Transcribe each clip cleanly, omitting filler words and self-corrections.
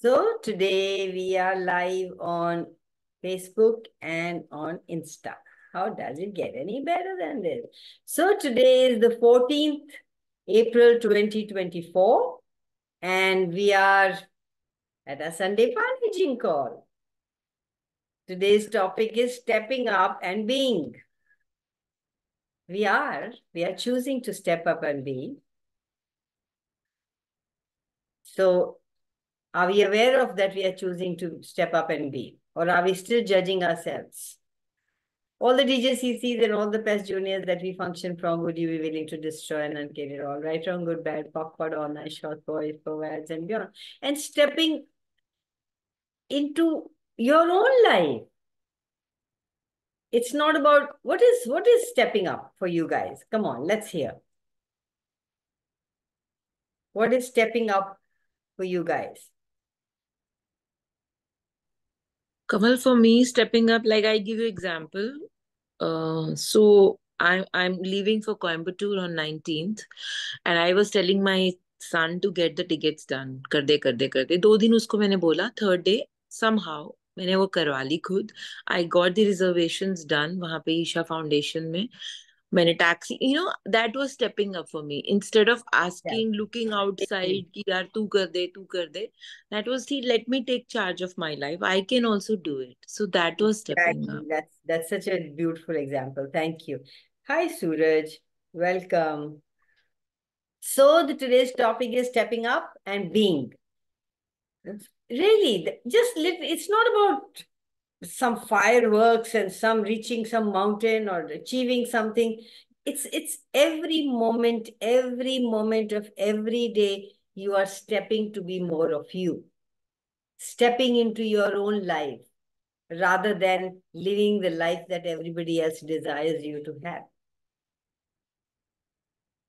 So today we are live on Facebook and on Insta. How does it get any better than this? So today is the 14th April 2024 and we are at a Sunday Managing call. Today's topic is stepping up and being. We are choosing to step up and be. So are we aware of that we are choosing to step up and be? Or are we still judging ourselves? All the DJCCs and all the past juniors that we function from, would you be willing to destroy and unkill it all? Right, wrong, good, bad, popcorn, all nice, short boys, provides, and beyond. And stepping into your own life. It's not about what is stepping up for you guys. Come on, let's hear. What is stepping up for you guys? Kamal, for me, stepping up, like I give you example. So I'm leaving for Coimbatore on 19th, and I was telling my son to get the tickets done. कर दे 2 दिन उसको मैंने बोला. Third day somehow मैंने वो करवा ली खुद. I got the reservations done वहाँ पे ईशा फाउंडेशन में. मैंने taxi, that was stepping up for me. Instead of asking, looking outside कि यार तू कर दे, that was let me take charge of my life. I can also do it. So that was stepping Exactly. up. That's such a beautiful example. Thank you. Hi, Suraj. Welcome. So today's topic is stepping up and being. Really, it's not about some fireworks and some reaching some mountain or achieving something. It's every moment of every day you are stepping to be more of you, stepping into your own life rather than living the life that everybody else desires you to have.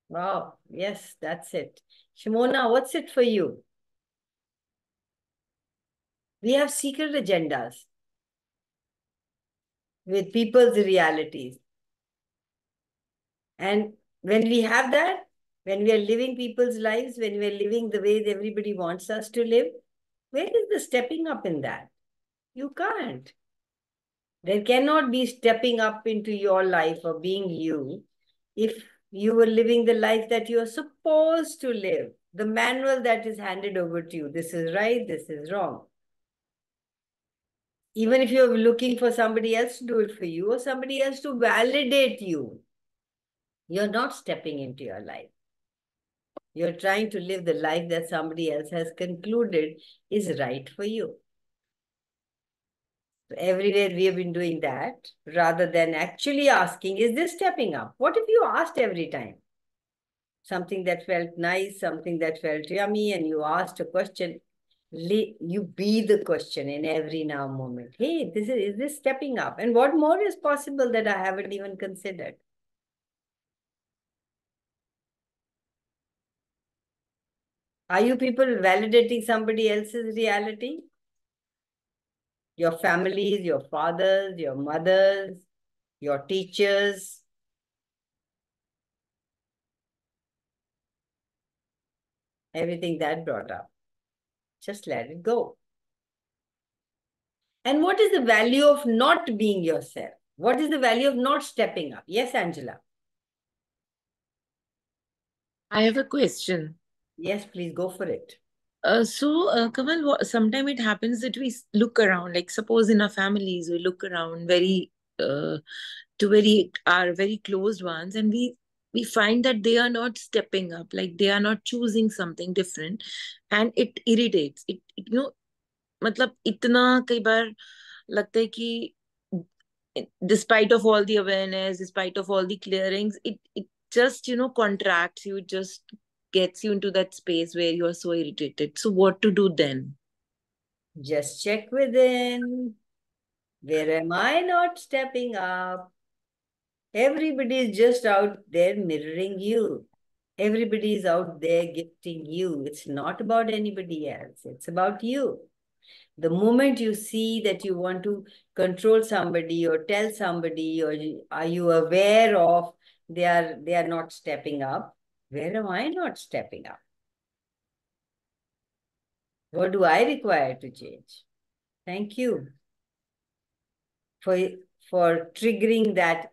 Wow, yes, that's it. Shimona, what's it for you? We have secret agendas with people's realities. And when we have that, when we are living people's lives, when we are living the way everybody wants us to live, where is the stepping up in that? You can't. There cannot be stepping up into your life or being you if you were living the life that you are supposed to live, the manual that is handed over to you. This is right, this is wrong. Even if you're looking for somebody else to do it for you or somebody else to validate you, you're not stepping into your life. You're trying to live the life that somebody else has concluded is right for you. So everywhere we have been doing that rather than actually asking, is this stepping up? What if you asked every time? Something that felt nice, something that felt yummy, and you asked a question. You be the question in every now moment. Hey, is this stepping up? And what more is possible that I haven't even considered? Are you people validating somebody else's reality? Your families, your fathers, your mothers, your teachers. Everything that brought up. Just let it go. And what is the value of not being yourself? What is the value of not stepping up? Yes, Angela. I have a question. Yes, please go for it. Kamal, sometimes it happens that we look around, like suppose in our families, we look around to our very closed ones, and we find that they are not stepping up, like they are not choosing something different, and it irritates. मतलब इतना कई बार लगता है कि despite of all the awareness, despite of all the clearings, it just contracts you, just gets you into that space where you are so irritated. So what to do then? Just check within. Where am I not stepping up? Everybody is just out there mirroring you. Everybody is out there gifting you. It's not about anybody else. It's about you. The moment you see that you want to control somebody or tell somebody, or are you aware of they are not stepping up, where am I not stepping up? What do I require to change? Thank you for triggering that.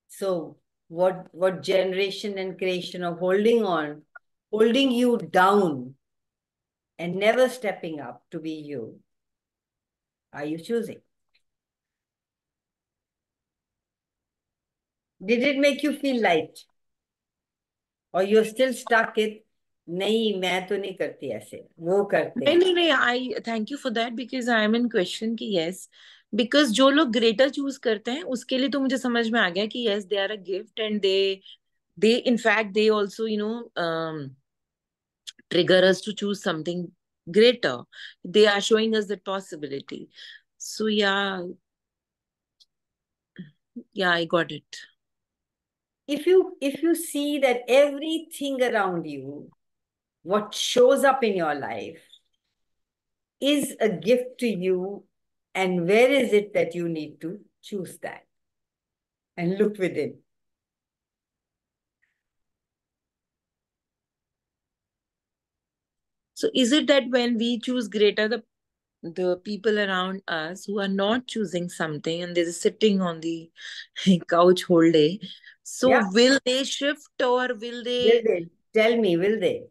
So what generation and creation of holding you down and never stepping up to be you are you choosing? Did it make you feel light? Or you're still stuck in, नहीं मैं तो नहीं करती ऐसे, वो करते नहीं हैं. नहीं नहीं, आई thank you for that because I am in question कि यस, बिकॉज जो लोग ग्रेटर चूज करते हैं उसके लिए तो मुझे समझ में आ गया कि yes they are a gift and they in fact they also trigger us to choose something greater. They are showing us that possibility. So yeah, I got it. If you see that everything around you, what shows up in your life is a gift to you, and where is it that you need to choose that and look within? So is it that when we choose greater, the people around us who are not choosing something and they're just sitting on the couch whole day, so Yeah, will they shift or will will they? they? Tell me, will they?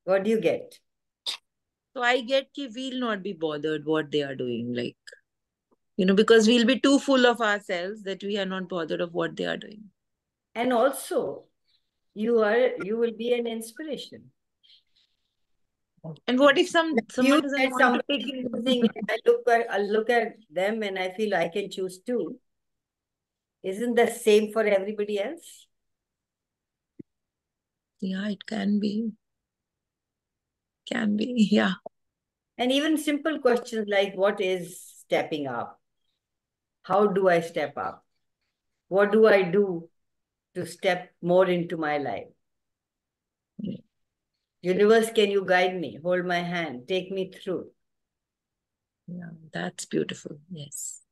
What do you get? So I get that we'll not be bothered what they are doing, like, because we'll be too full of ourselves that we are not bothered of what they are doing. And also, you will be an inspiration. And what if You someone doesn't said want to take somebody choosing, it? and I look at them and I feel I can choose too. Isn't the same for everybody else? Yeah, it can be. Can be. Yeah. And even simple questions like what is stepping up? How do I step up? What do I do to step more into my life? Universe, can you guide me? Hold my hand, take me through. Yeah, that's beautiful. Yes.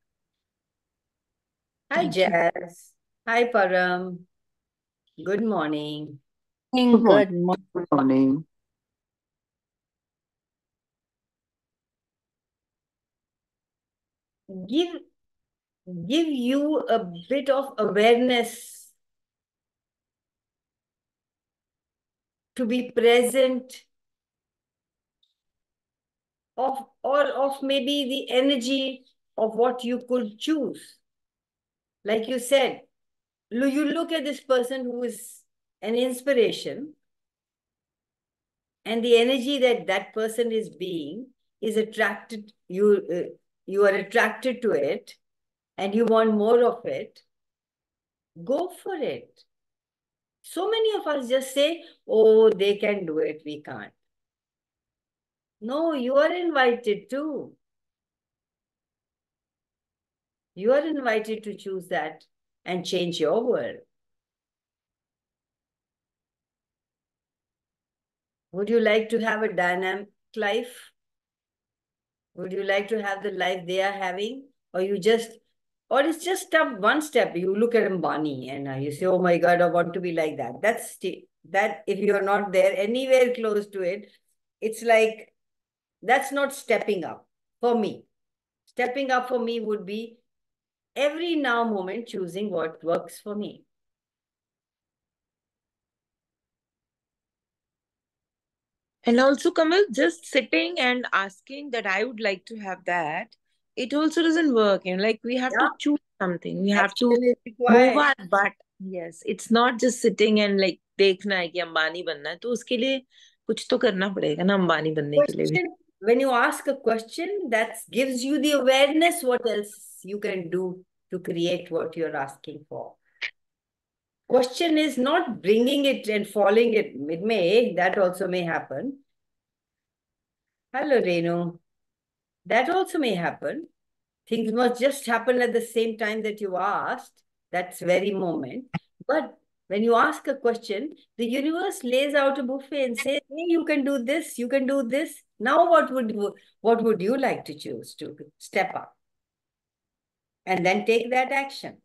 Hi, Thank you. Jazz. Hi, Param. Good morning. Good morning. Give give you a bit of awareness to be present of maybe the energy of what you could choose. Like you said, you look at this person who is an inspiration, and the energy that that person is being is attracted, you are attracted to it, and you want more of it. Go for it. So many of us just say, oh, they can do it, we can't. No, you are invited too. You are invited to choose that and change your world. Would you like to have a dynamic life? Would you like to have the life they are having? Or it's just one step. You look at Ambani and you say, oh my God, I want to be like that. That if you're not there anywhere close to it, it's like, that's not stepping up for me. Stepping up for me would be every now moment choosing what works for me. And also, Kamal, just sitting and asking that I would like to have that, it also doesn't work. Like we have to Yeah, choose something. We have to action is move required. our butt. Yes, it's not just sitting and like देखना है कि अंबानी बनना है, तो उसके लिए कुछ तो करना पड़ेगा ना अंबानी बनने के लिए भी. When you ask a question, that gives you the awareness what else you can do to create what you're asking for. Question is not bringing it and falling it. It may, that also may happen. Hello, Renu. That also may happen. Things must just happen at the same time that you asked, that's very moment. But when you ask a question, the universe lays out a buffet and says, hey, you can do this, you can do this. Now what would you like to choose to step up? And then take that action.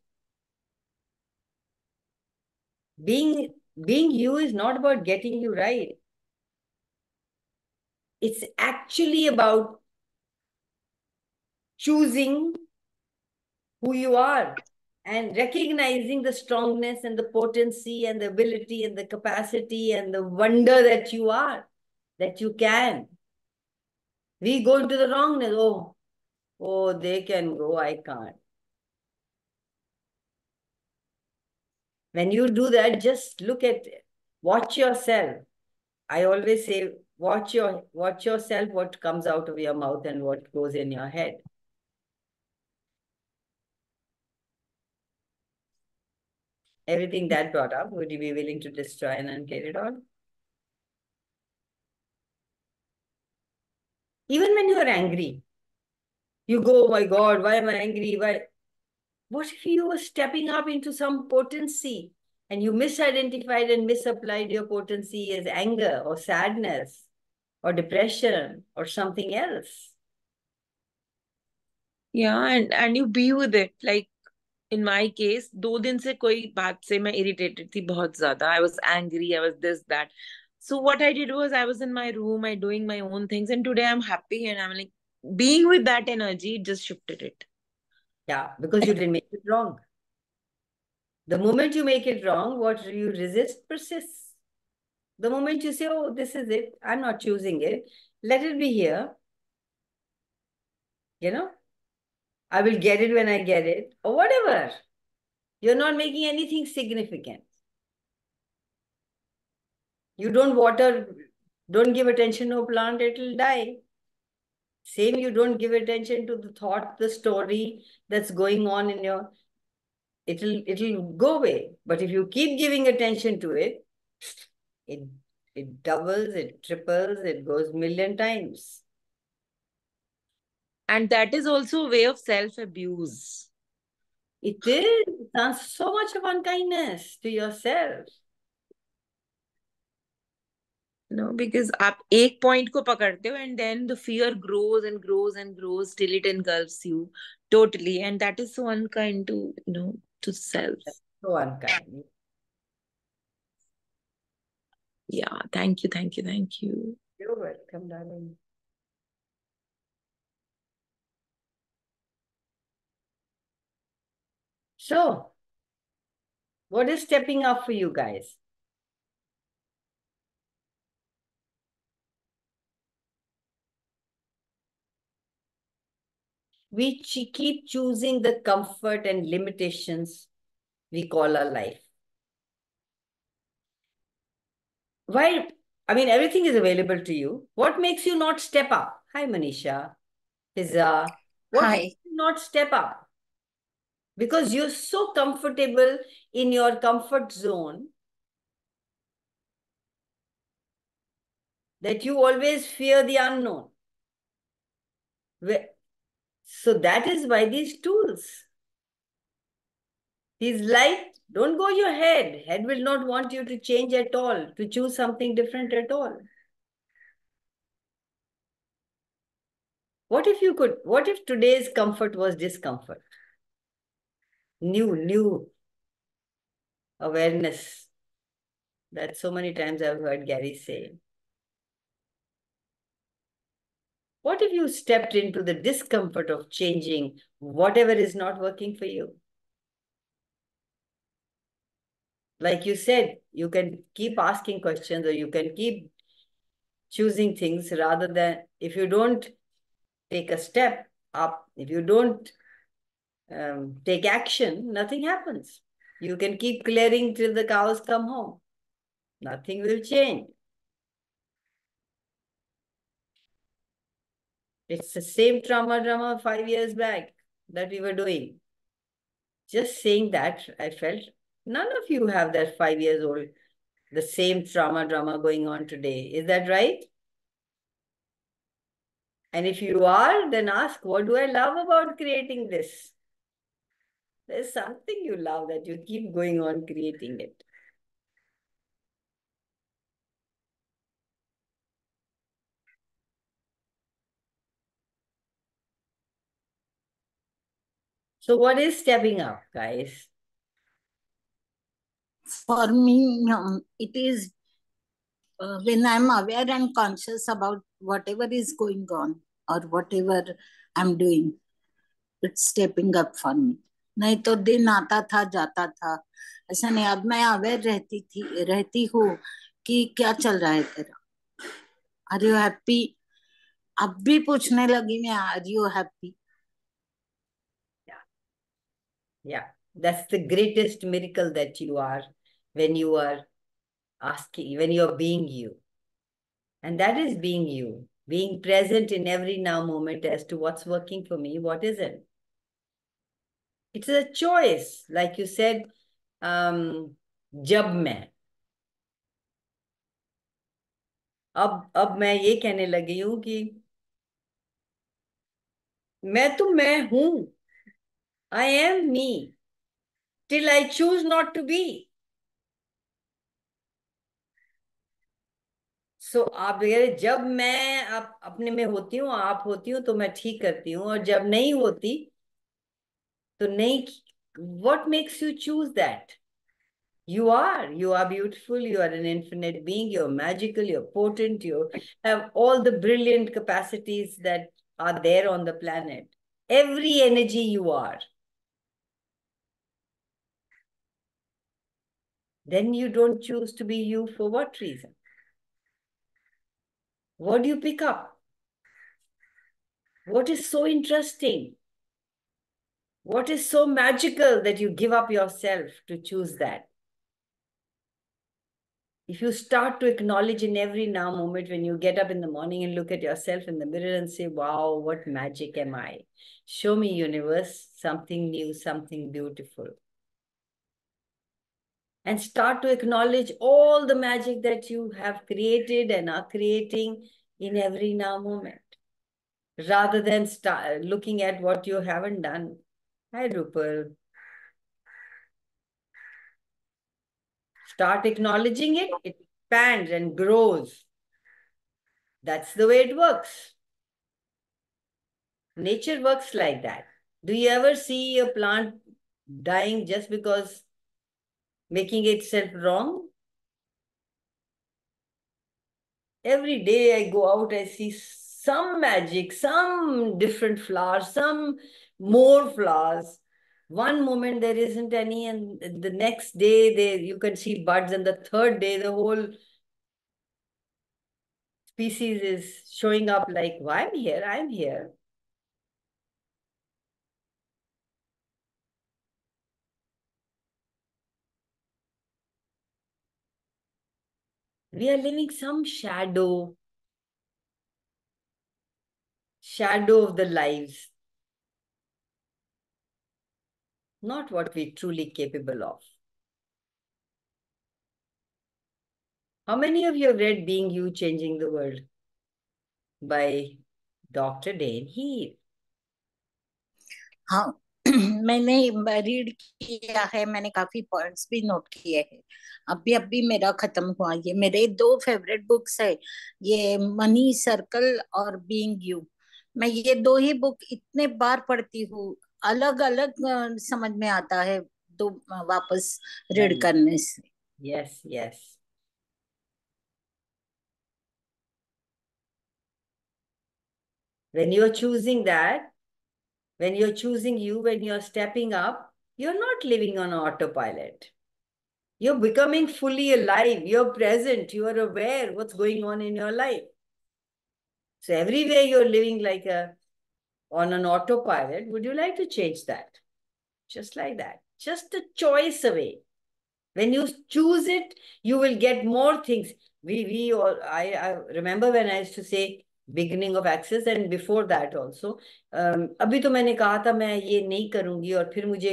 Being being you is not about getting you right. It's actually about choosing who you are and recognizing the strongness and the potency and the ability and the capacity and the wonder that you are, that you can. We go into the wrongness. Oh, they can go, I can't. When you do that, just look at it. Watch yourself. I always say, watch yourself, what comes out of your mouth and what goes in your head. Everything that brought up, would you be willing to destroy and get it all? Even when you're angry, you go, oh my God, why am I angry? Why? What if you were stepping up into some potency and you misidentified and misapplied your potency as anger or sadness or depression or something else? Yeah, and you be with it. Like in my case, 2 दिन से कोई बात से मैं irritated थी बहुत ज़्यादा. I was angry, I was this, that. So what I did was I was in my room, I doing my own things, and today I'm happy and I'm like being with that energy just shifted it. Yeah, because you didn't make it wrong. The moment you make it wrong, what you resist persists. The moment you say, oh, this is it, I'm not choosing it, let it be here, you know, I will get it when I get it, or whatever. You're not making anything significant. You don't water, don't give attention to a plant, it will die. Same, you don't give attention to the thought, the story that's going on in your, it'll go away. But if you keep giving attention to it, it it doubles, it triples, it goes million times. And that is also a way of self-abuse. It is. It's so much of unkindness to yourself. No, because आप एक point को पकड़ते हो and then the fear grows and grows and grows till it engulfs you totally, and that is so unkind to to self. So unkind. Yeah, thank you, thank you, thank you. You're welcome, darling. So, what is stepping up for you guys? We keep choosing the comfort and limitations we call our life. Why? I mean, everything is available to you. What makes you not step up? Hi, Manisha. Pizza. What Hi. makes you not step up? Because you're so comfortable in your comfort zone that you always fear the unknown. So that is why these tools. He's like, don't go your head. Head will not want you to change at all, to choose something different at all. What if today's comfort was discomfort? New awareness that so many times I've heard Gary say. What if you stepped into the discomfort of changing whatever is not working for you? Like you said, you can keep asking questions or you can keep choosing things rather than, if you don't take a step up, if you don't take action, nothing happens. You can keep clearing till the cows come home. Nothing will change. It's the same drama 5 years back that we were doing. Just saying that, I felt none of you have that 5 years old, the same drama going on today. Is that right? And if you are, then ask, what do I love about creating this? There's something you love that you keep going on creating it. So what is stepping up, guys? For me, it is when I'm aware and conscious about whatever is going on or whatever I'm doing, it's stepping up for me. नहीं तो दिन आता था जाता था, ऐसा नहीं. अब मैं अवेयर रहती हूँ कि क्या चल रहा है तेरा, आर यू हैप्पी. अब भी पूछने लगी मैं, are you happy. Yeah, that's the greatest miracle that you are when you are asking, when you're being you. And that is being you, being present in every now moment as to what's working for me, what isn't. It's a choice, like you said, जब मैं अब मैं ये कहने लगी हूं कि मैं हूं. I am me till I choose not to be. So आप जब मैं अपने में होती हूँ, आप होती हूँ, तो मैं ठीक करती हूँ, और जब नहीं होती तो नहीं. What makes you choose that? You are beautiful, you are an infinite being, you're magical, you're potent, you have all the brilliant capacities that are there on the planet. Every energy you are. Then you don't choose to be you for what reason? What do you pick up? What is so interesting? What is so magical that you give up yourself to choose that? If you start to acknowledge in every now moment when you get up in the morning and look at yourself in the mirror and say, wow, what magic am I? Show me, universe, something new, something beautiful. And start to acknowledge all the magic that you have created and are creating in every now moment, rather than start looking at what you haven't done. Hi, Rupal. Start acknowledging it, it expands and grows. That's the way it works. Nature works like that. Do you ever see a plant dying just because making itself wrong? Every day I go out, I see some magic, some different flowers, some more flowers. One moment there isn't any, and the next day you can see buds, and the third day the whole species is showing up like, why I'm here, I'm here. We are living some shadow of the lives, not what we're truly capable of. How many of you have read Being You, Changing the World by Dr. Dane Heath? हाँ, मैंने read किया है, मैंने काफी points भी note किए हैं. अभी मेरा खत्म हुआ. ये मेरे दो फेवरेट बुक्स है, ये मनी सर्कल और बीइंग यू. मैं ये दो ही बुक इतने बार पढ़ती हूँ, अलग अलग समझ में आता है दो वापस रीड करने से. Yes, yes. When you're choosing that, when you're choosing you, when you're stepping up, you're not living on autopilot. You're becoming fully alive. You're present. You are aware what's going on in your life. So everywhere you're living like on an autopilot. Would you like to change that? Just like that. Just a choice away. When you choose it, you will get more things. I remember when I used to say beginning of access and before that also. अभी तो मैंने कहा था मैं ये नहीं करूंगी, और फिर मुझे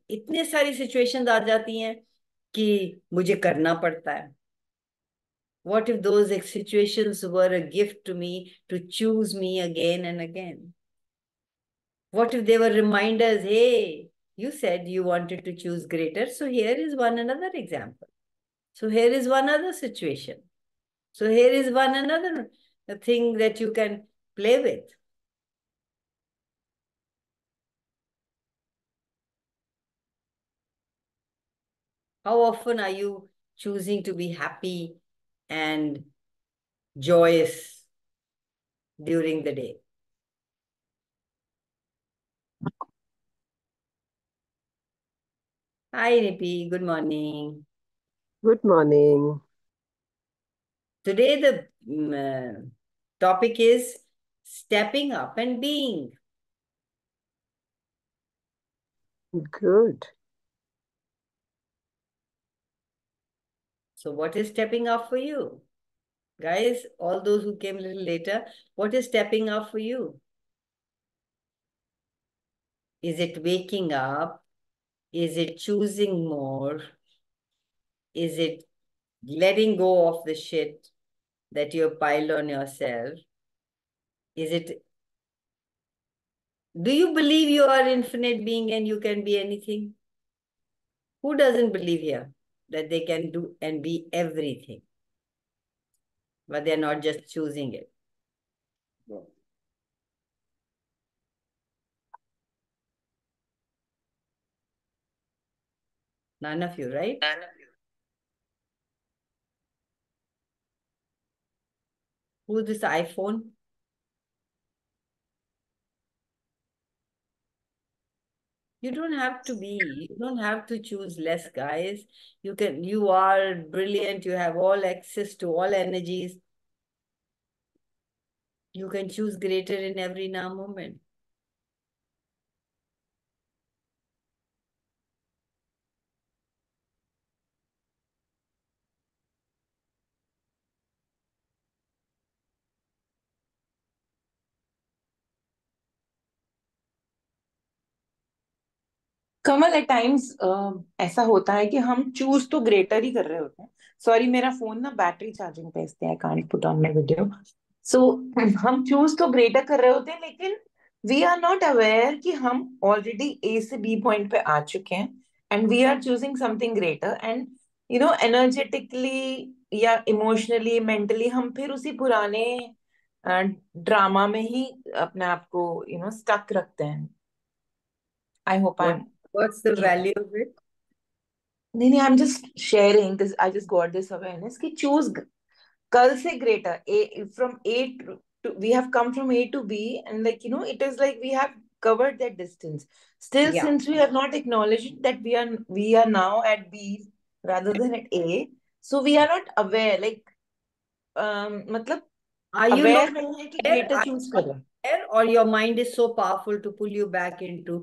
इतने सारी सिचुएशंस आ जाती हैं कि मुझे करना पड़ता है. What if those situations were a gift to me to choose me again and again? What if they were reminders? Hey, you said you wanted to choose greater, so here is one another example. So here is one other situation. So here is one another thing that you can play with. How often are you choosing to be happy and joyous during the day? Hi, Nipi. Good morning. Good morning. Today, the topic is stepping up and being. Good. So, what is stepping up for you? Guys, all those who came a little later, what is stepping up for you? Is it waking up? Is it choosing more? Is it letting go of the shit that you piled on yourself? Is it, do you believe you are infinite being and you can be anything? Who doesn't believe here that they can do and be everything, but they're not just choosing it? None of you, right? Who's this iPhone? You don't have to be, you don't have to choose less, guys. You are brilliant, you have all access to all energies. You can choose greater in every now moment. कमल at times ऐसा होता है कि हम choose तो greater ही कर रहे होते हैं. सॉरी, मेरा फोन ना बैटरी चार्जिंग पे इसलिए I can't put on my video. So हम चूज तो ग्रेटर कर रहे होते हैं, लेकिन वी आर नॉट अवेयर कि हम ऑलरेडी ए से बी पॉइंट पे आ चुके हैं and we are choosing something greater. And energetically या इमोशनली मेंटली हम फिर उसी पुराने ड्रामा में ही अपने आप को स्टक रखते हैं. I hope I am What's the value of it? नहीं नहीं, I am just sharing this. I just got this awareness कि चूज कल से greater A from A to we have come from A to B and it is like we have covered that distance. Still, Yeah. since we have not acknowledged that we are now at B rather than at A, so we are not aware. मतलब Are you aware not नहीं है कि aware? greater Are choose you कर रहे हैं. aware, or your mind is so powerful to pull you back into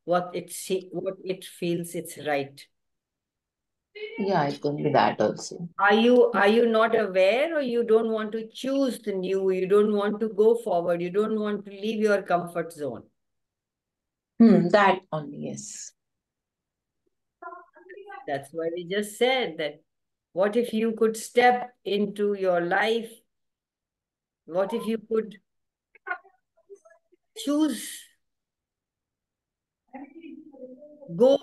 what it feels it's right? Yeah, it can be that also. Are you not aware, or you don't want to choose the new, you don't want to go forward, you don't want to leave your comfort zone? That only, yes. That's why we just said that what if you could step into your life? What if you could choose, go,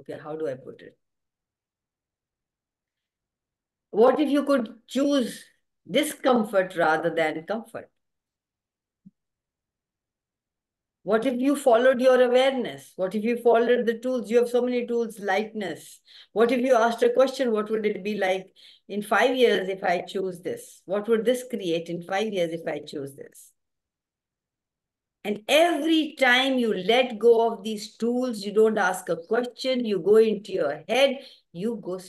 okay, how do I put it? What if you could choose discomfort rather than comfort? What if you followed your awareness? What if you followed the tools? You have so many tools, lightness. What if you asked a question, what would it be like in 5 years if I choose this? What would this create in 5 years if I choose this? And every time you let go of these tools, you don't ask a question, you go into your head, you go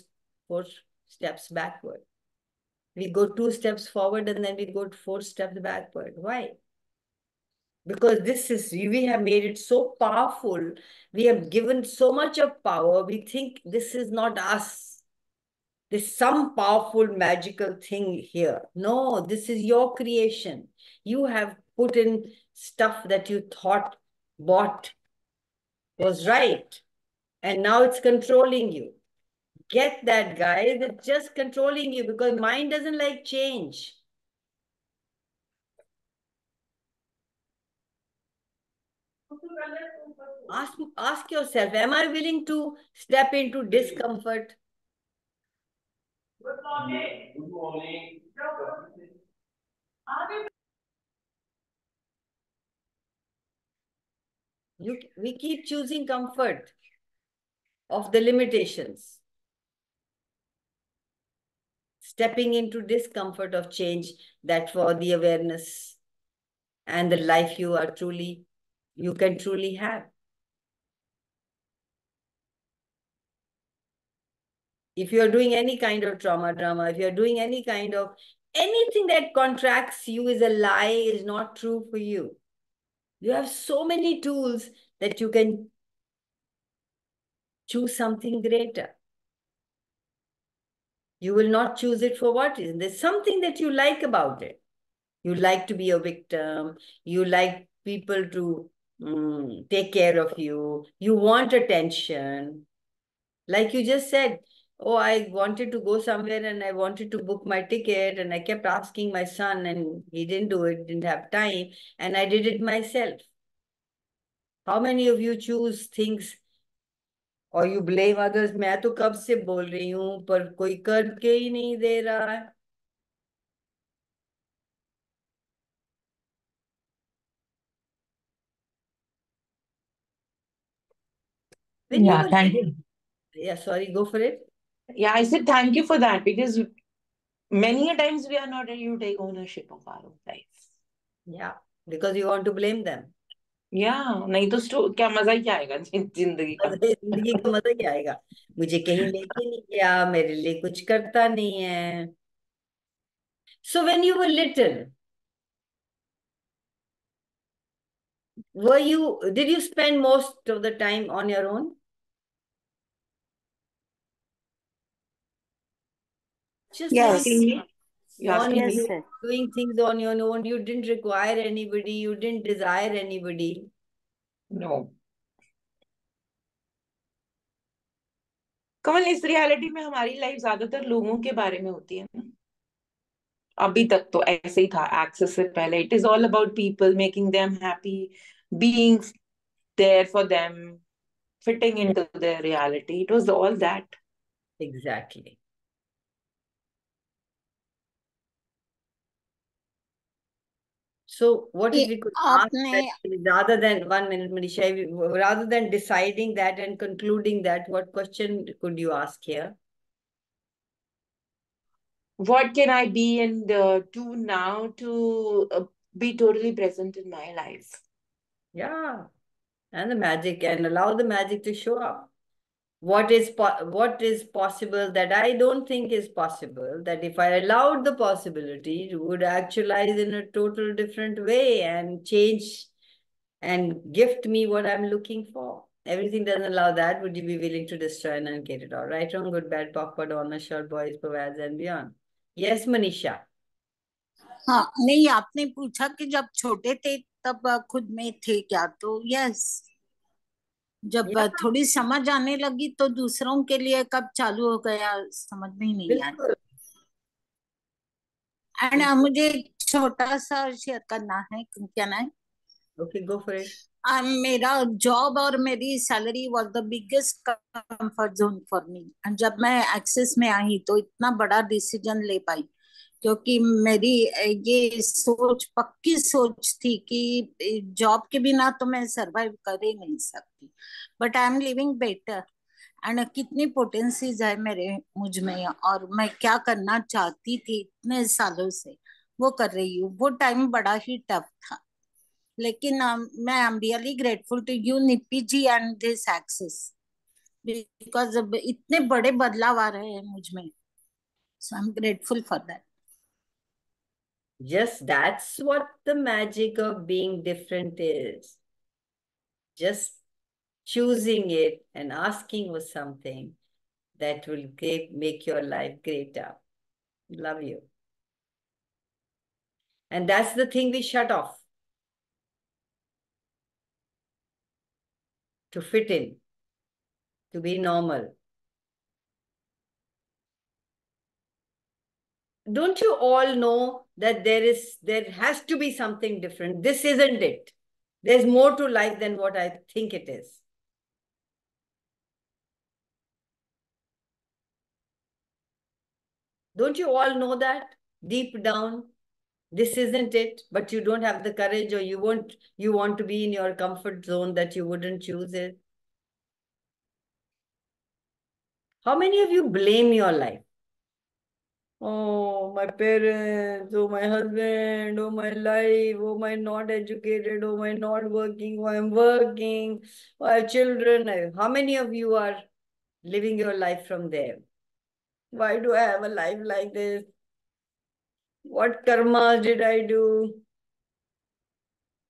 4 steps backward. We go 2 steps forward and then we go 4 steps backward. Why? Because we have made it so powerful. We have given so much of power. We think this is not us. There's some powerful, magical thing here. No, this is your creation. You have put in stuff that you thought, bought was right. And now it's controlling you. Get that, guys. It's just controlling you because mind doesn't like change. Ask yourself, am I willing to step into discomfort? Good morning. Good morning. We keep choosing comfort. of the limitations. Stepping into discomfort of change, that for the awareness and the life you can truly have. If you're doing any kind of trauma drama, if you're doing any kind of anything that contracts you is a lie, is not true for you. You have so many tools that you can choose something greater. You will not choose it for what reason? There's something that you like about it. You like to be a victim. You like people to take care of you. You want attention. Like you just said, oh, I wanted to go somewhere and I wanted to book my ticket and I kept asking my son and he didn't do it, didn't have time, and I did it myself. How many of you choose things और you blame others? मैं तो कब से बोल रही हूँ पर कोई करके ही नहीं दे रहा है. Yeah, thank you. Yeah, sorry, go for it. Yeah, I said thank you for that because many a times we are not ready to take ownership of our own life. Yeah, because you want to blame them. Yeah, नहीं तो क्या मजा ही क्या आएगा जिंदगी का. जिंदगी का मजा क्या आएगा? मुझे कहीं लेके नहीं गया, मेरे लिए कुछ करता नहीं है. So when you were little, did you spend most of the time on your own? Just Yes. You're asking me? Sir. doing things on your own. You didn't require anybody. You didn't desire anybody. No. कमल, इस reality में हमारी life ज्यादातर लोगों के बारे में होती है ना. अभी तक तो ऐसे ही था एक्सेस से पहले. It is all about people, making them happy, being there for them, fitting into their reality. It was all that. Exactly. So what if we could ask that, rather than 1 minute, Manisha, rather than deciding that and concluding that, what question could you ask here? What can I be and do now to be totally present in my life? Yeah, and the magic, and allow the magic to show up. What is possible that I don't think is possible, that if I allowed the possibility, it would actualize in a total different way and change and gift me what I'm looking for. Everything doesn't allow that. Would you be willing to destroy and uncreate it all? Right, wrong, good, bad, backward, honor, short, boys, provides, and beyond. Yes, Manisha. हाँ, नहीं, आपने पूछा कि जब छोटे थे तब खुद में थे क्या, तो यस. जब थोड़ी समझ आने लगी तो दूसरों के लिए कब चालू हो गया समझ में ही नहीं आया. एंड मुझे छोटा सा शेयर करना है, क्या ना है. Okay, go for it. मेरा जॉब और मेरी salary was the biggest comfort zone for me. And जब मैं एक्सेस में आई तो इतना बड़ा डिसीजन ले पाई क्योंकि मेरी ये सोच, पक्की सोच थी कि जॉब के बिना तो मैं सरवाइव कर ही नहीं सकती. But I am living better. And कितनी पोटेंसीज है मेरे मुझ में, और मैं क्या करना चाहती थी इतने सालों से वो कर रही हूँ. वो टाइम बड़ा ही टफ था, लेकिन मैं am really grateful to you निप्पी ji and this access, because इतने बड़े बदलाव आ रहे हैं मुझ में. सो I am grateful for that. Yes, that's what the magic of being different is. Just choosing it and asking for something that will make your life greater. Love you. And that's the thing we shut off to fit in, to be normal. Don't you all know that there has to be something different? This isn't it. There's more to life than what I think it is. Don't you all know that deep down? This isn't it, but you don't have the courage, or you want to be in your comfort zone that you wouldn't choose it. How many of you blame your life? Oh, my parents, oh, my husband, oh, my life, oh, my not educated, oh, my not working, oh, I'm working, oh, I have children. How many of you are living your life from there? Why do I have a life like this? What karmas did I do?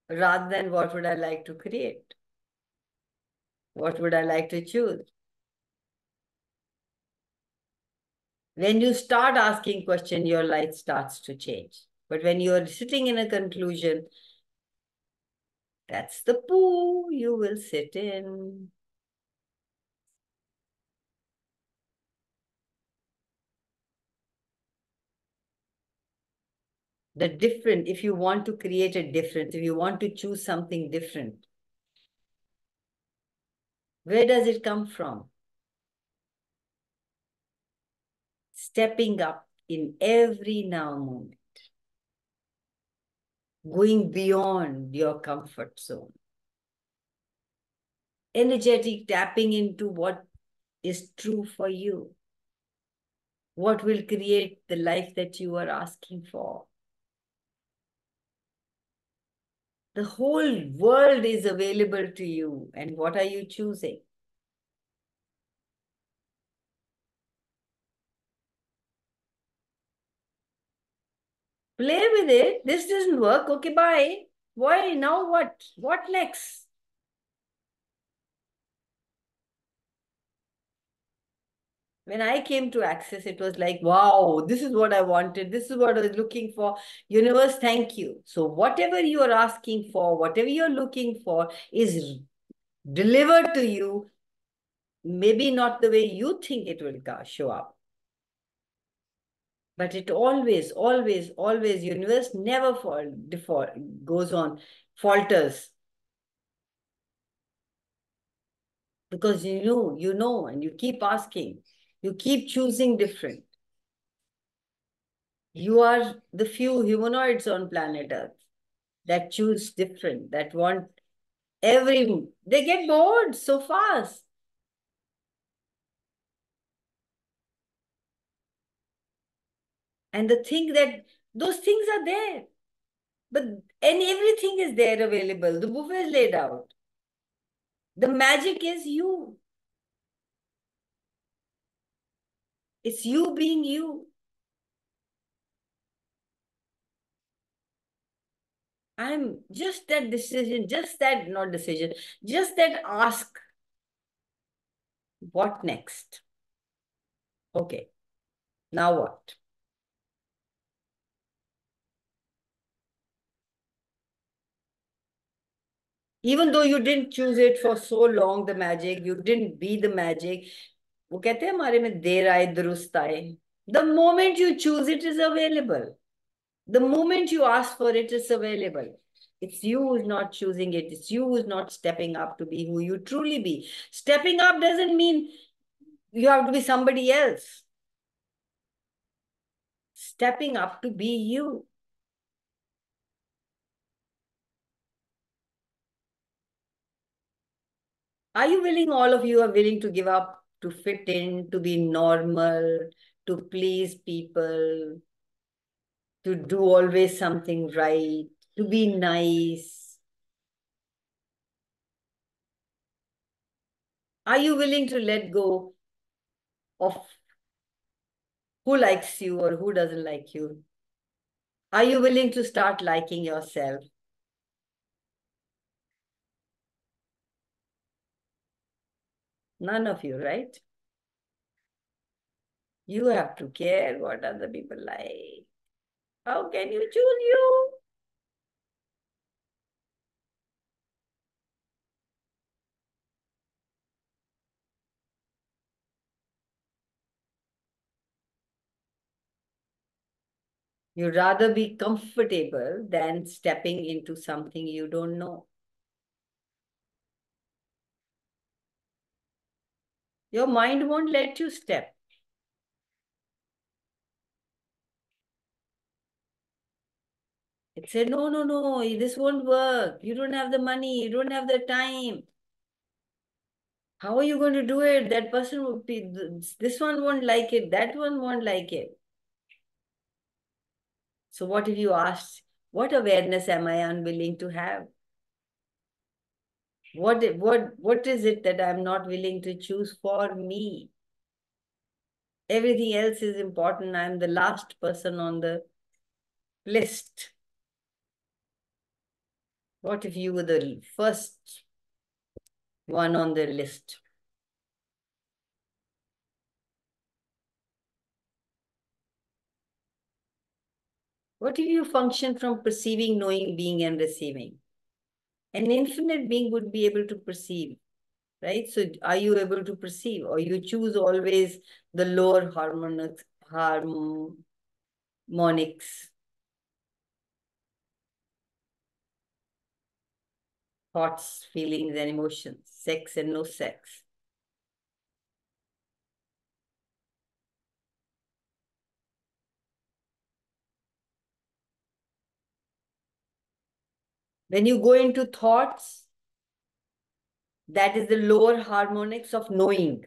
Rather than what would I like to create? What would I like to choose? When you start asking questions, your life starts to change. But when you're sitting in a conclusion, that's the poo you will sit in. The different, if you want to create a difference, if you want to choose something different, where does it come from? Stepping up in every now moment, going beyond your comfort zone, energetic tapping into what is true for you, what will create the life that you are asking for. The whole world is available to you, and what are you choosing? Play with it. This doesn't work. Okay, bye. Why? Now what? What next? When I came to Access, it was like, wow, this is what I wanted. This is what I was looking for. Universe, thank you. So whatever you are asking for, whatever you're looking for is delivered to you. Maybe not the way you think it will show up. But it always, always, always, universe never goes on, falters. Because you know, and you keep asking. You keep choosing different. You are the few humanoids on planet Earth that choose different, that want they get bored so fast. And the thing that, those things are there. And everything is there available. The buffet is laid out. The magic is you. It's you being you. I'm just that decision, just that, not decision, just that ask, what next? Okay, now what? Even though you didn't choose it for so long, the magic, you didn't be the magic. वो कहते हैं हमारे में देर आए दुरुस्त आए. The moment you choose it is available. The moment you ask for it, it's available. It's you who's not choosing it. It's you who's not stepping up to be who you truly be. Stepping up doesn't mean you have to be somebody else. Stepping up to be you. Are you willing, all of you are willing to give up, to fit in, to be normal, to please people, to do always something right, to be nice? Are you willing to let go of who likes you or who doesn't like you? Are you willing to start liking yourself? None of you, right? You have to care what other people like. How can you choose you? You'd rather be comfortable than stepping into something you don't know. Your mind won't let you step. It said, no, no, no, this won't work. You don't have the money. You don't have the time. How are you going to do it? That person would be, this one won't like it, that one won't like it. So what if you asked, what awareness am I unwilling to have? What is it that I'm not willing to choose for me? Everything else is important. I'm the last person on the list. What if you were the first one on the list? What if you function from perceiving, knowing, being, and receiving? An infinite being would be able to perceive, right? So are you able to perceive, or you choose always the lower harmonics, thoughts, feelings, and emotions, sex and no sex? When you go into thoughts, that is the lower harmonics of knowing.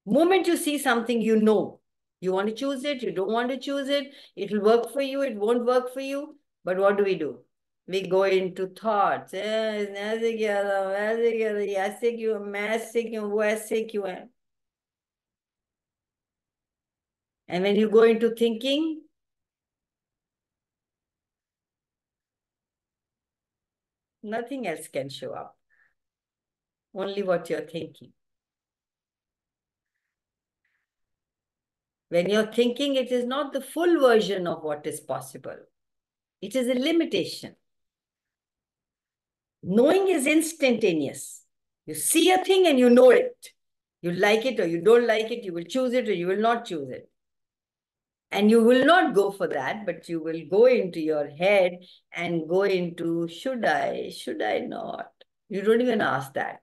Moment you see something, you know. You want to choose it, you don't want to choose it. It will work for you, it won't work for you. But what do? We go into thoughts. ऐसे किया था, वैसे किया था, ये ऐसे क्यों, मैं ऐसे क्यों, वो ऐसे क्यों है? And when you go into thinking, nothing else can show up. Only what you're thinking. When you're thinking, it is not the full version of what is possible. It is a limitation. Knowing is instantaneous. You see a thing and you know it. You like it or you don't like it. You will choose it or you will not choose it. And you will not go for that, but you will go into your head and go into, should I not? You don't even ask that.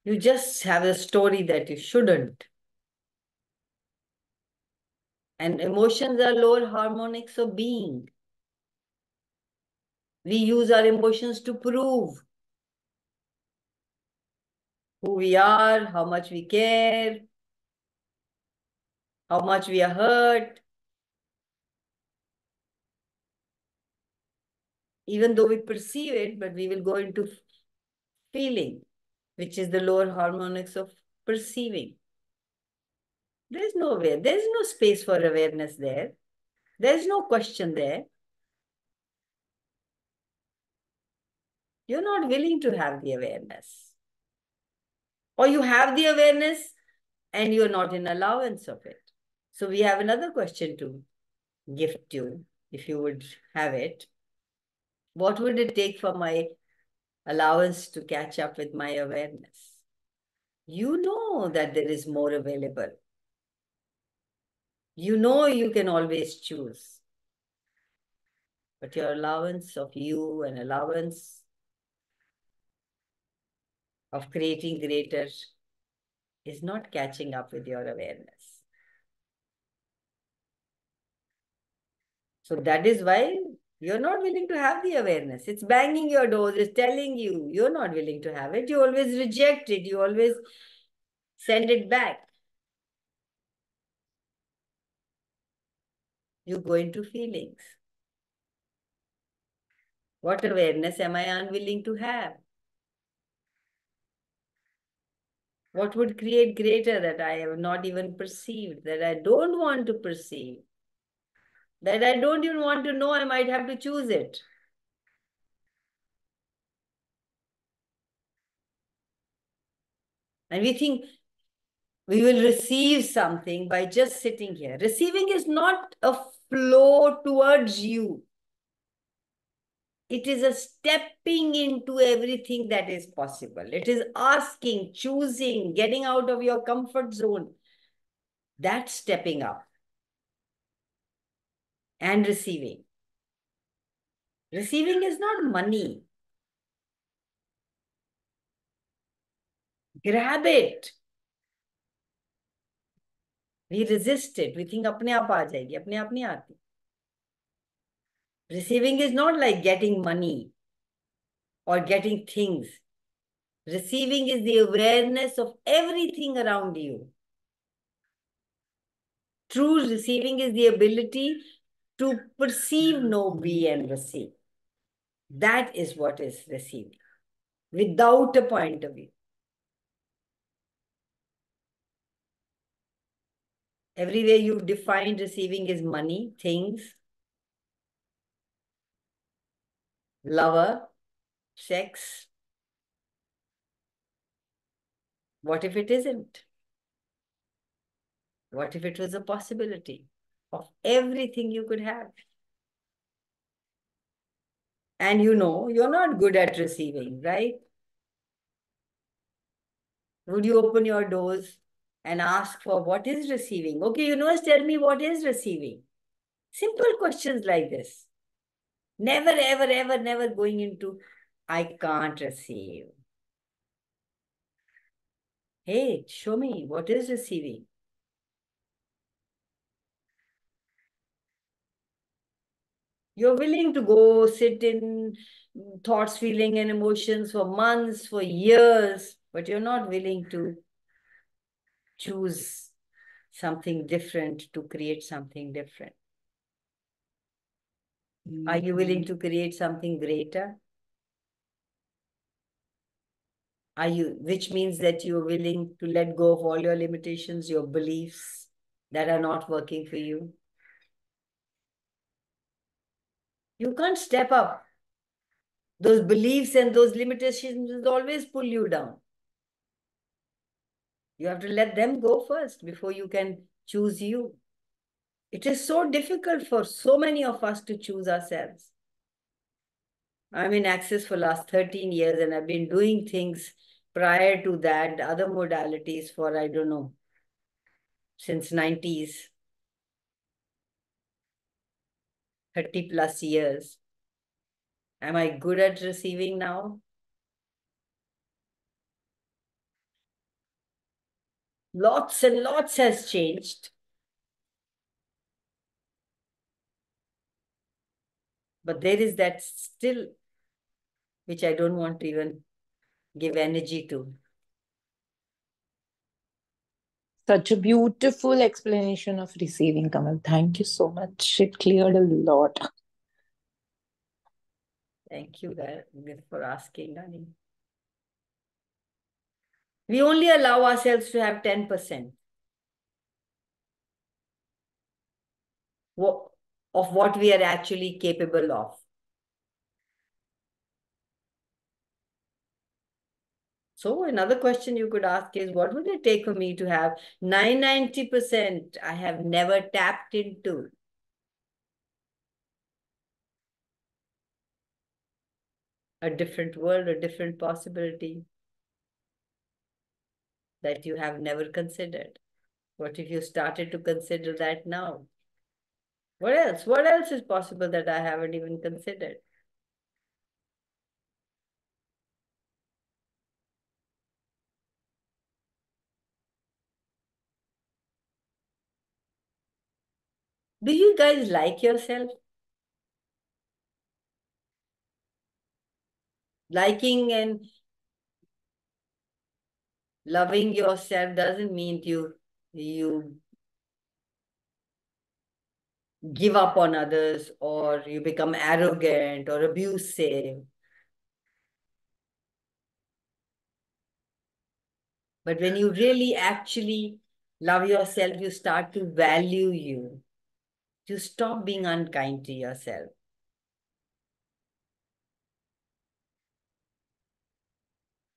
You just have a story that you shouldn't. And emotions are lower harmonics of being. We use our emotions to prove who we are, how much we care, how much we are hurt. Even though we perceive it, but we will go into feeling, which is the lower harmonics of perceiving. There's no space for awareness there. There's no question there. You're not willing to have the awareness. Or you have the awareness and you're not in allowance of it. So we have another question to gift you, if you would have it. What would it take for my allowance to catch up with my awareness? You know that there is more available. You know you can always choose. But your allowance of you and allowance of creating greater is not catching up with your awareness. So that is why you're not willing to have the awareness. It's banging your doors, it's telling you, you're not willing to have it. You always reject it. You always send it back. You go into feelings. What awareness am I unwilling to have? What would create greater that I have not even perceived, that I don't want to perceive, that I don't even want to know? I might have to choose it. And we think we will receive something by just sitting here. Receiving is not a flow towards you. It is a stepping into everything that is possible. It is asking, choosing, getting out of your comfort zone. That's stepping up and receiving. Receiving is not money. Grab it. We resist it. We think अपने आप आ जाएगी, अपने आप नहीं आती. Receiving is not like getting money or getting things. Receiving is the awareness of everything around you. True receiving is the ability to perceive, know, be, and receive. That is what is receiving, without a point of view. Everywhere you've defined receiving is money, things, lover, sex. What if it isn't? What if it was a possibility of everything you could have? And you know, you're not good at receiving, right? Would you open your doors and ask for what is receiving? Okay, universe, tell me what is receiving. Simple questions like this. Never, ever, ever, never going into, I can't receive. Hey, show me what is receiving. You're willing to go sit in thoughts, feeling, and emotions for months, for years, but you're not willing to choose something different to create something different. Are you willing to create something greater? Are you, which means that you're willing to let go of all your limitations, your beliefs that are not working for you? You can't step up. Those beliefs and those limitations will always pull you down. You have to let them go first before you can choose you. It is so difficult for so many of us to choose ourselves. I'm in Access for last 13 years and I've been doing things prior to that, other modalities for, I don't know, since 90s, 30 plus years. Am I good at receiving now? Lots and lots has changed. But there is that still, which I don't want to even give energy to. Such a beautiful explanation of receiving, Kamal. Thank you so much. It cleared a lot. Thank you for asking, Nani. We only allow ourselves to have 10% of what we are actually capable of. So another question you could ask is, what would it take for me to have 990% I have never tapped into? A different world, a different possibility that you have never considered. What if you started to consider that now? What else? What else is possible that I haven't even considered? Do you guys like yourself? Liking and loving yourself doesn't mean you give up on others or you become arrogant or abusive. But when you really actually love yourself, you start to value you. You stop being unkind to yourself.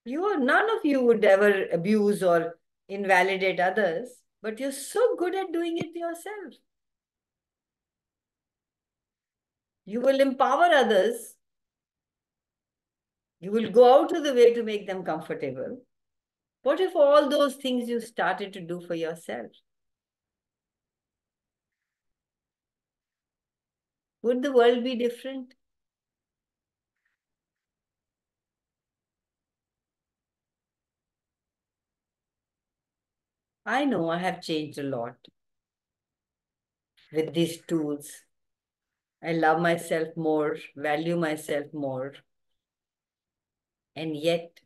None of you would ever abuse or invalidate others, but you're so good at doing it yourself. You will empower others. You will go out of the way to make them comfortable. What if all those things you started to do for yourself? Would the world be different? I know I have changed a lot with these tools. I love myself more, value myself more. And yet,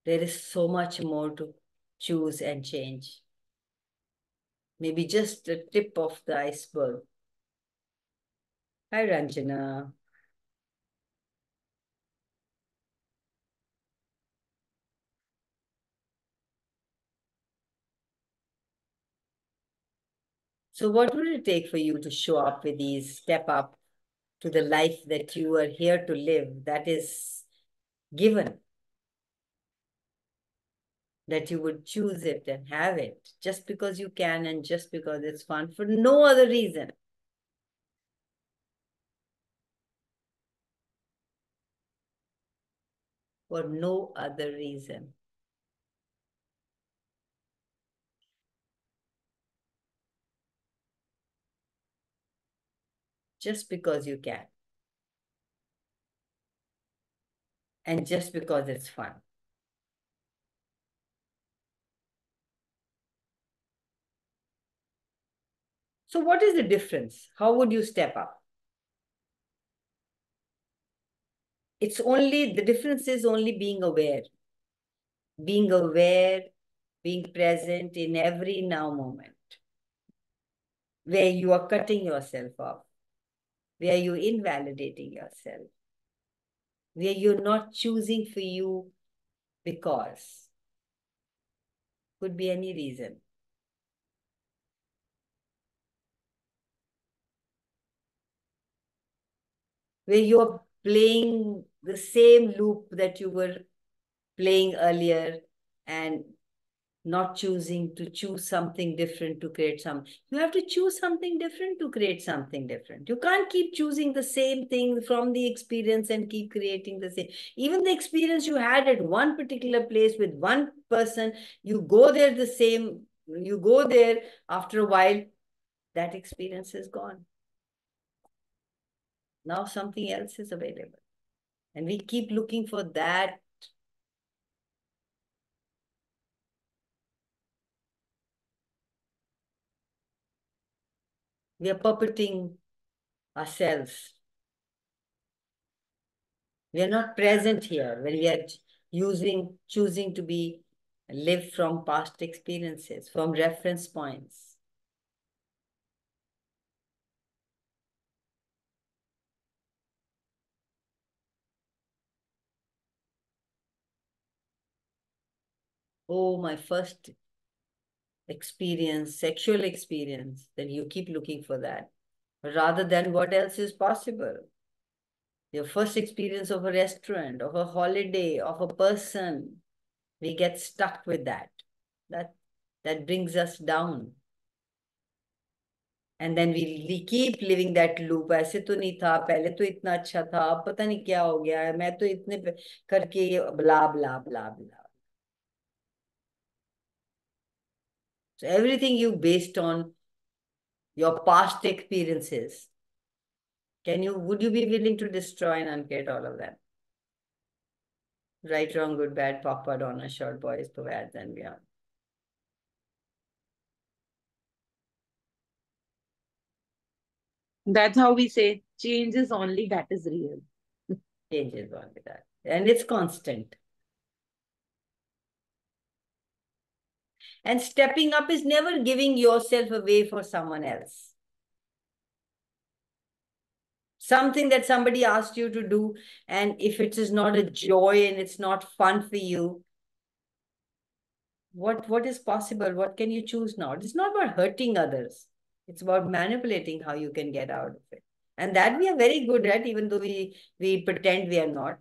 there is so much more to choose and change. Maybe just the tip of the iceberg. Hi, Ranjana. So what would it take for you to show up with these, step up to the life that you are here to live, that is given, that you would choose it and have it just because you can and just because it's fun, for no other reason? For no other reason. Just because you can. And just because it's fun. So what is the difference? How would you step up? It's only, the difference is only being aware. Being aware, being present in every now moment. Where you are cutting yourself off. Where you're invalidating yourself. Where you're not choosing for you because. Could be any reason. Where you're playing the same loop that you were playing earlier and not choosing to choose something different to create some. You have to choose something different to create something different. You can't keep choosing the same thing from the experience and keep creating the same. Even the experience you had at one particular place with one person, you go there the same, you go there after a while, that experience is gone. Now something else is available. And we keep looking for that. We are puppeting ourselves. We are not present here when we are choosing to be, live from past experiences, from reference points. Oh, my first experience, sexual experience, then you keep looking for that rather than what else is possible. Your first experience of a restaurant, of a holiday, of a person, we get stuck with that. That brings us down. And then we keep living that loop. ऐसे तो नहीं था, पहले तो इतना अच्छा था, अब पता नहीं क्या हो गया है, मैं तो इतने करके blah blah blah blah. So everything you based on your past experiences. Would you be willing to destroy and uncreate all of that? Right, wrong, good, bad, Papa, Donna, short boys, Pavads, and beyond. That's how we say change is only that is real. Changes only that. And it's constant. And stepping up is never giving yourself away for someone else. Something that somebody asked you to do, and if it is not a joy and it's not fun for you, what is possible? What can you choose now? It's not about hurting others. It's about manipulating how you can get out of it. And that we are very good at, even though we pretend we are not.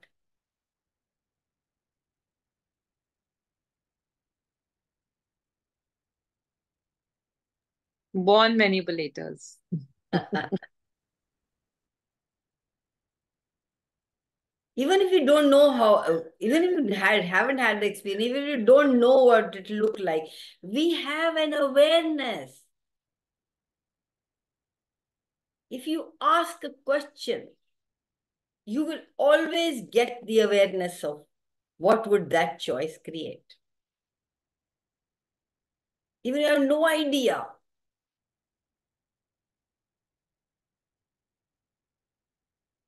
Born manipulators. Even if you don't know how, even if you haven't had the experience, even if you don't know what it looked like, we have an awareness. If you ask a question, you will always get the awareness of what would that choice create. Even if you have no idea.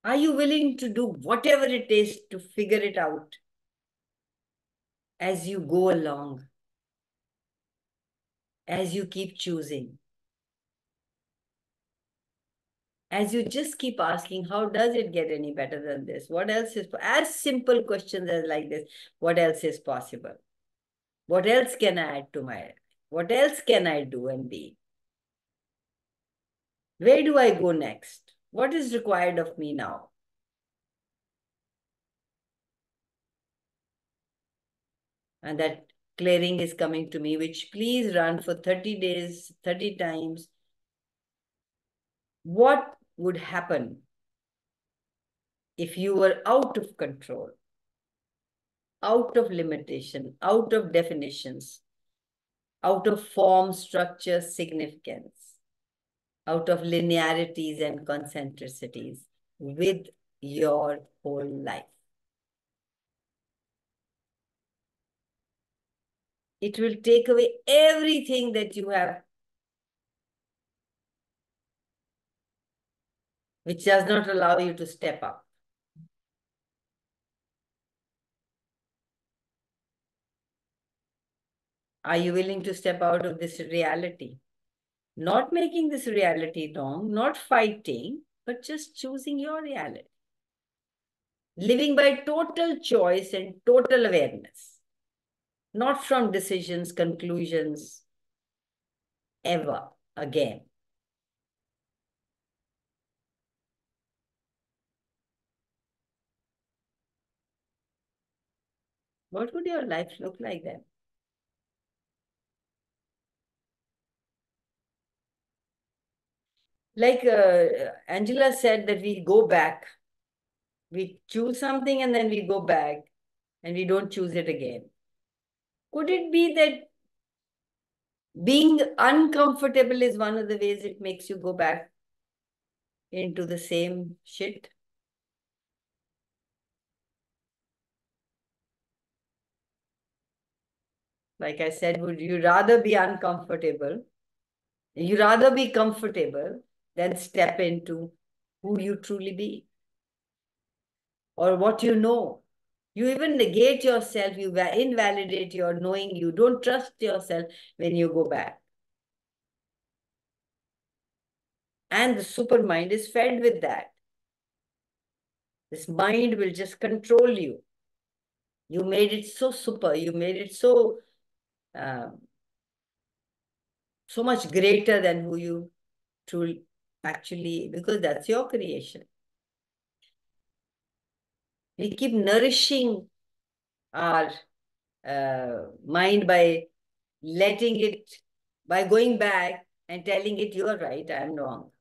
Are you willing to do whatever it is to figure it out? as you go along, as you keep choosing, as you just keep asking, how does it get any better than this? What else is, as simple questions as like this, what else is possible? What else can I add to my life? What else can I do and be? Where do I go next? What is required of me now? And that clearing is coming to me, which please run for 30 days, 30 times. What would happen if you were out of control, out of limitation, out of definitions, out of form, structure, significance, out of linearities and concentricities with your whole life? It will take away everything that you have, which does not allow you to step up. Are you willing to step out of this reality? Not making this reality wrong, not fighting, but just choosing your reality. Living by total choice and total awareness, not from decisions, conclusions, ever again. What would your life look like then? Like Angela said, that we go back. We choose something and then we go back and we don't choose it again. Could it be that being uncomfortable is one of the ways it makes you go back into the same shit? Like I said, would you rather be uncomfortable? You rather be comfortable than step into who you truly be or what you know. You even negate yourself, you invalidate your knowing, you don't trust yourself when you go back. And the super mind is fed with that. This mind will just control you. You made it so super, you made it so so much greater than who you truly actually, because that's your creation. We keep nourishing our mind by letting it, by going back and telling it, you're right, I'm wrong.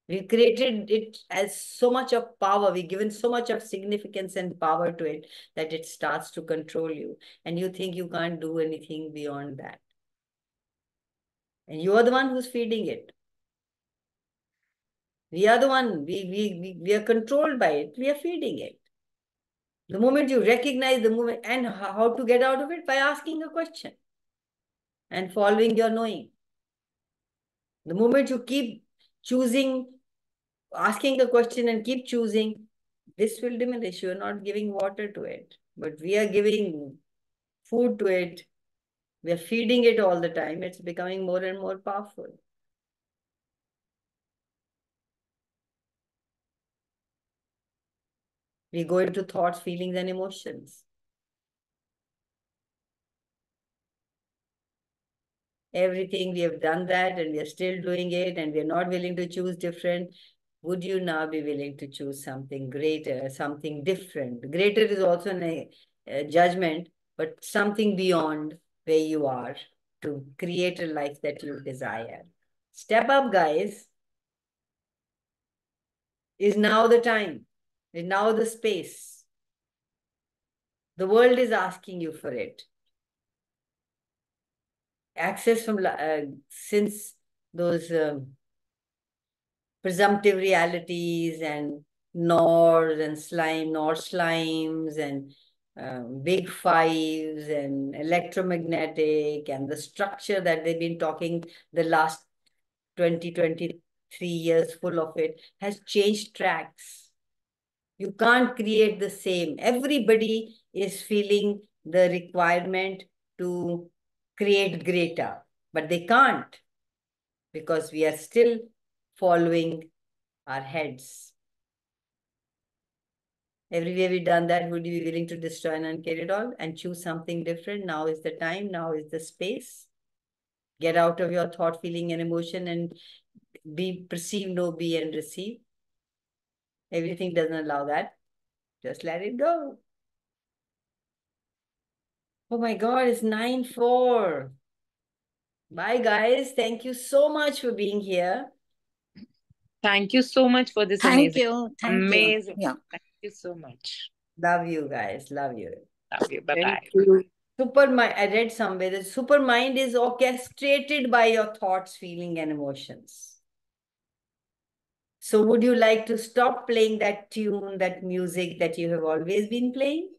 We created it as so much of power. We've given so much of significance and power to it that it starts to control you. And you think you can't do anything beyond that. And you are the one who's feeding it. We are the one, we are controlled by it. We are feeding it. The moment you recognize the movement and how to get out of it, by asking a question and following your knowing. The moment you keep choosing, asking a question and keep choosing, this will diminish. You are not giving water to it, but we are giving food to it. We are feeding it all the time. It's becoming more and more powerful. We go into thoughts, feelings, and emotions. Everything, we have done that and we are still doing it and we are not willing to choose different. Would you now be willing to choose something greater, something different? Greater is also a judgment, but something beyond where you are to create a life that you desire. Step up, guys. Is now the time. Is now the space. The world is asking you for it. Access from, since those presumptive realities and NORs and NOR slimes and big fives and electromagnetic and the structure that they've been talking the last 23 years, full of it, has changed tracks. You can't create the same. Everybody is feeling the requirement to create greater, but they can't because we are still following our heads. Everywhere we've done that, would you be willing to destroy and uncreate it all and choose something different? Now is the time, now is the space. Get out of your thought, feeling, and emotion and be perceive, know, be, and receive. Everything doesn't allow that. Just let it go. Oh my God, it's 9:04. Bye, guys. Thank you so much for being here. Thank you so much for this Thank amazing, you. Thank you. amazing. Yeah. Thank you so much. Love you guys. Love you. Love you. Bye Thank bye. you. Supermind, I read somewhere that supermind is orchestrated by your thoughts, feeling, and emotions. So would you like to stop playing that tune, that music that you have always been playing?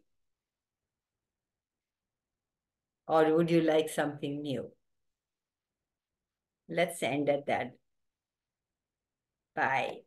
Or would you like something new? Let's end at that. Bye.